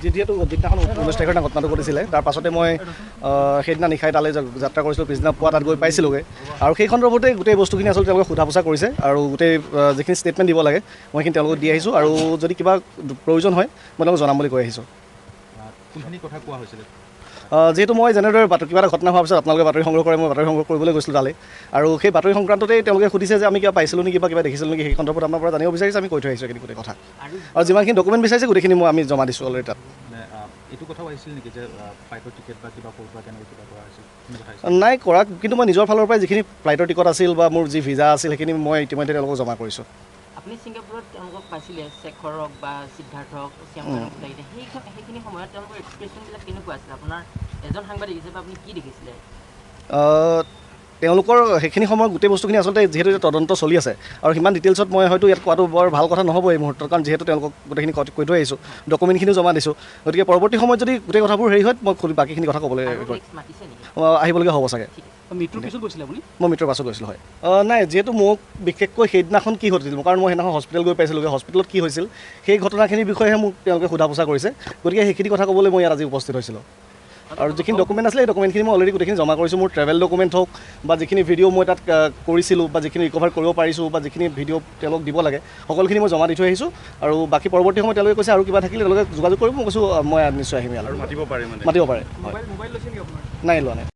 যিহেতু যিদিনাখন 19 তাৰিখৰ দিনা ঘটনাটো ঘটিছিলে তাৰ পাছতে মই সেইদিনা নিশাই তালৈ যাত্ৰা কৰিছিলোঁ পিছদিনা পুৱা তাত গৈ পাইছিলোঁগৈ আৰু সেই সন্দৰ্ভতে গোটেই বস্তুখিনি আচলতে তেওঁলোকে সোধা পোছা কৰিছে আৰু গোটেই যিখিনি ষ্টেটমেণ্ট দিব লাগে মই সেইখিনি তেওঁলোকক দি আহিছোঁ আৰু যদি কিবা প্ৰয়োজন হয় মই তেওঁলোকক জনাম বুলি কৈ আহিছোঁ। কোনখিনি কথা কোৱা হৈছিলে? যিহেতু মই যেনেদৰে কিবা এটা ঘটনা হোৱাৰ পিছত আপোনালোকে বাতৰি সংগ্ৰহ কৰে মই বাতৰি সংগ্ৰহ কৰিবলৈ গৈছিলোঁ তালৈ আৰু সেই বাতৰি সংক্ৰান্ততেই তেওঁলোকে সুধিছে যে আমি কিবা পাইছিলোঁ নেকি বা কিবা দেখিছিলোঁ নেকি সেই সন্দৰ্ভত আপোনাৰ পৰা জানিব বিচাৰিছে আমি কৈ থৈ আহিছোঁ এইখিনি গোটেই কথা আৰু যিমানখিনি ডকুমেণ্ট বিচাৰিছে গোটেইখিনি আমি জমা দিছোঁ অলৰেডি তাত। এইটো কথাও আহিছিল নেকি যে ফ্লাইটৰ টিকেট বা কিবা ক'ৰবাত কেনেকৈ কিবা কৰা হৈছিল? নাই কৰা, কিন্তু মই নিজৰ ফালৰ পৰাই যিখিনি ফ্লাইটৰ টিকট আছিল বা মোৰ যি ভিজা আছিল সেইখিনি মই ইতিমধ্যে তেওঁলোকক জমা কৰিছোঁ। আপুনি ছিংগাপুৰত তেওঁলোকক পাইছিলে শেখৰক বা সিদ্ধাৰ্থক সেইখিনি সময়ত তেওঁলোকৰ এক্সপ্ৰেশ্যনবিলাক কেনেকুৱা আছিল? আপোনাৰ এজন সাংবাদিক হিচাপে আপুনি কি দেখিছিলে? তেওঁলোকৰ সেইখিনি সময়ত গোটেই বস্তুখিনি আচলতে যিহেতু তদন্ত চলি আছে আৰু সিমান ডিটেইলছত মই হয়তো ইয়াত কোৱাটো বৰ ভাল কথা নহ'ব এই মুহূৰ্তত, কাৰণ যিহেতু তেওঁলোকক গোটেইখিনি কৈ থৈ আহিছোঁ, ডকুমেণ্টখিনিও জমা দিছোঁ, গতিকে পৰৱৰ্তী সময়ত যদি গোটেই কথাবোৰ হেৰি হয় মই বাকীখিনি কথা ক'বলৈ আহিবলগীয়া হ'ব চাগে। মৃত্যুৰ পিছত গৈছিলে আপুনি? মই মৃত্যুৰ পাছত গৈছিলোঁ হয়। নাই, যিহেতু মোক বিশেষকৈ সেইদিনাখন কি হৈছিল কাৰণ মই সেইদিনাখন হস্পিটেল গৈ পাইছিলোঁগৈ, হস্পিটেলত কি হৈছিল সেই ঘটনাখিনিৰ বিষয়েহে মোক তেওঁলোকে সোধা পোছা কৰিছে, গতিকে সেইখিনি কথা ক'বলৈ মই ইয়াত আজি উপস্থিত হৈছিলোঁ। আৰু যিখিনি ডকুমেণ্ট আছিলে সেই ডকুমেণ্টখিনি মই অলৰেডি গোটেইখিনি জমা কৰিছোঁ। মোৰ ট্ৰেভেল ডকুমেণ্ট হওক বা যিখিনি ভিডিঅ' মই তাত কৰিছিলোঁ বা যিখিনি ৰিকভাৰ কৰিব পাৰিছোঁ বা যিখিনি ভিডিঅ' তেওঁলোকক দিব লাগে সকলোখিনি মই জমা দি থৈ আহিছোঁ আৰু বাকী পৰৱৰ্তী সময়ত তেওঁলোকে কৈছে আৰু কিবা থাকিলে তেওঁলোকে যোগাযোগ কৰিব, মই কৈছোঁ মই নিশ্চয় আহিম ইয়ালৈ। মাতিব পাৰে মাতিব পাৰে। নাই লোৱা নাই।